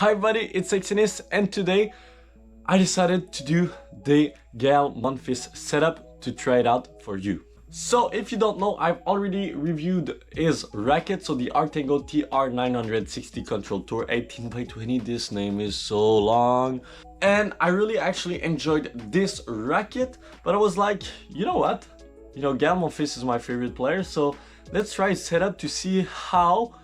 Hi buddy, it's Exynis, and today I decided to do the Gael Monfils setup to try it out for you. So if you don't know, I've already reviewed his racket, so the Artango TR960 Control Tour 18x20. This name is so long. And I really actually enjoyed this racket, but I was like, you know what? Gael Monfils is my favorite player, so let's try his setup to see how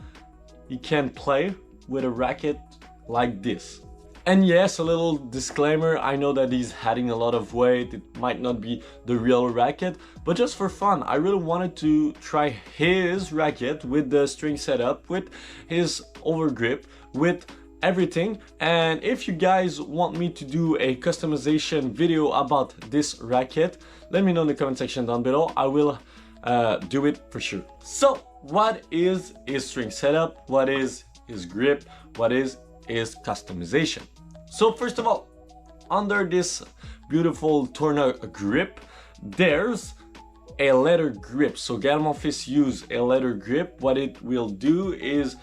he can play with a racket like this. And yes, a little disclaimer, I know that he's adding a lot of weight, it might not be the real racket, but just for fun, I really wanted to try his racket with the string setup, with his overgrip, with everything. And if you guys want me to do a customization video about this racket, let me know in the comment section down below. I will do it for sure. So what is his string setup? What is his grip? What is his customization? So first of all, under this beautiful Torna grip, there's a leather grip. So Gael Monfils use a leather grip. What it will do is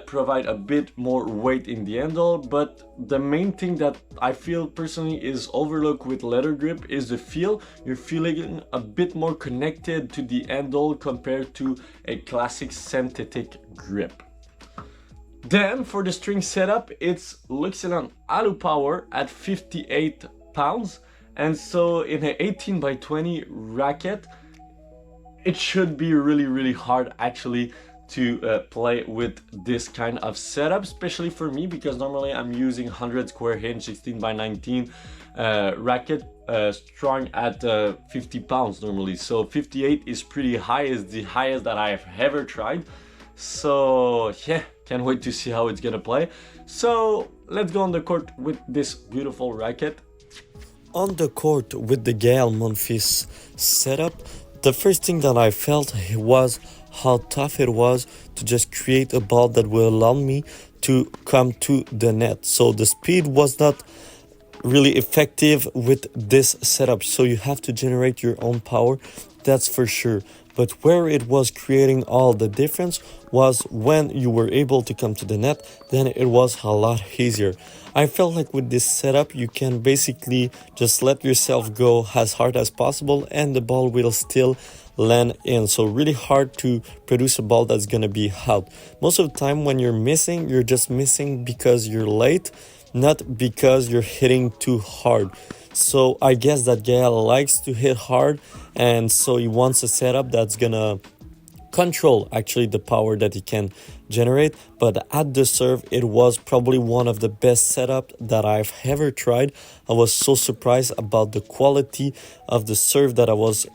provide a bit more weight in the handle, but the main thing that I feel personally is overlooked with leather grip is the feel. You're feeling a bit more connected to the handle compared to a classic synthetic grip. Then for the string setup, it's L'Excellent Alu Power at 58 pounds. And so in an 18x20 racket, it should be really hard actually to play with this kind of setup, especially for me, because normally I'm using 100 square inch 16x19 racket strong at 50 pounds normally. So 58 is pretty high, is the highest that I've ever tried. So yeah, can't wait to see how it's gonna play. So let's go on the court with this beautiful racket. On the court with the Gael Monfils setup, the first thing that I felt was how tough it was to just create a ball that will allow me to come to the net. So the speed was not really effective with this setup, so you have to generate your own power, that's for sure. But where it was creating all the difference was when you were able to come to the net, then it was a lot easier. I felt like with this setup, you can basically just let yourself go as hard as possible and the ball will still land in. So really hard to produce a ball that's gonna be out. Most of the time when you're missing, you're just missing because you're late, not because you're hitting too hard. So I guess that Gael likes to hit hard, and so he wants a setup that's gonna control actually the power that he can generate. But at the serve, it was probably one of the best setups that I've ever tried. I was so surprised about the quality of the serve that I was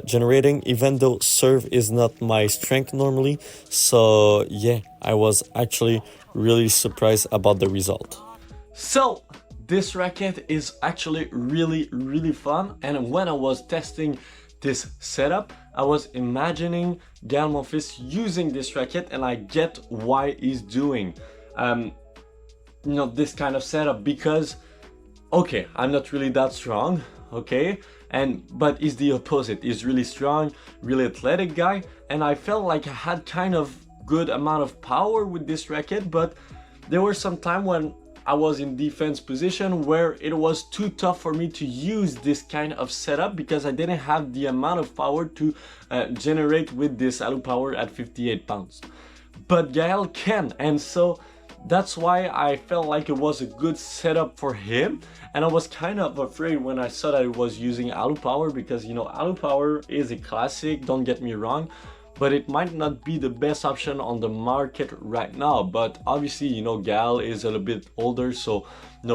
generating, even though serve is not my strength normally. So yeah, I was actually really surprised about the result. So this racket is actually really fun, and when I was testing this setup, I was imagining Gael Monfils using this racket, and I get why he's doing this kind of setup, because okay, I'm not really that strong, okay, but he's the opposite. He's really strong, really athletic guy, and I felt like I had kind of good amount of power with this racket, but there were some time when I was in defense position where it was too tough for me to use this kind of setup because I didn't have the amount of power to generate with this Alu Power at 58 pounds. But Gael can, and so that's why I felt like it was a good setup for him. And I was kind of afraid when I saw that it was using Alu Power, because Alu Power is a classic, don't get me wrong, but it might not be the best option on the market right now. But obviously, Gael is a little bit older, so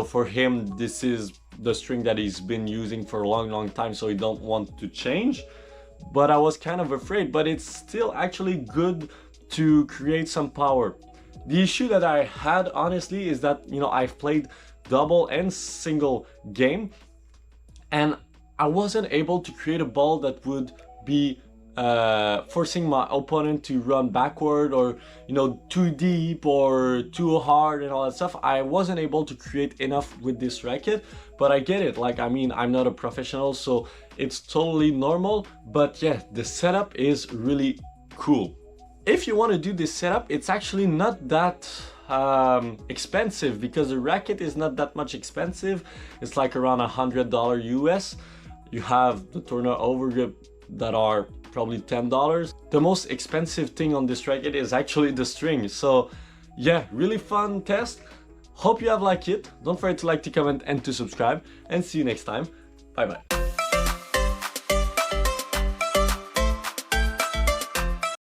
for him this is the string that he's been using for a long time, so he don't want to change. But I was kind of afraid, but it's still actually good to create some power. The issue that I had honestly is that I've played double and single game, and I wasn't able to create a ball that would be forcing my opponent to run backward, or too deep or too hard and all that stuff. I wasn't able to create enough with this racket, but I get it. Like, I mean, I'm not a professional, so it's totally normal. But yeah, the setup is really cool. If you want to do this setup, it's actually not that expensive, because the racket is not that much expensive. It's like around $100 US. You have the tourner overgrip that are probably $10. The most expensive thing on this racket is actually the string. So yeah, really fun test. Hope you have liked it. Don't forget to like, to comment, and to subscribe, and see you next time. Bye bye.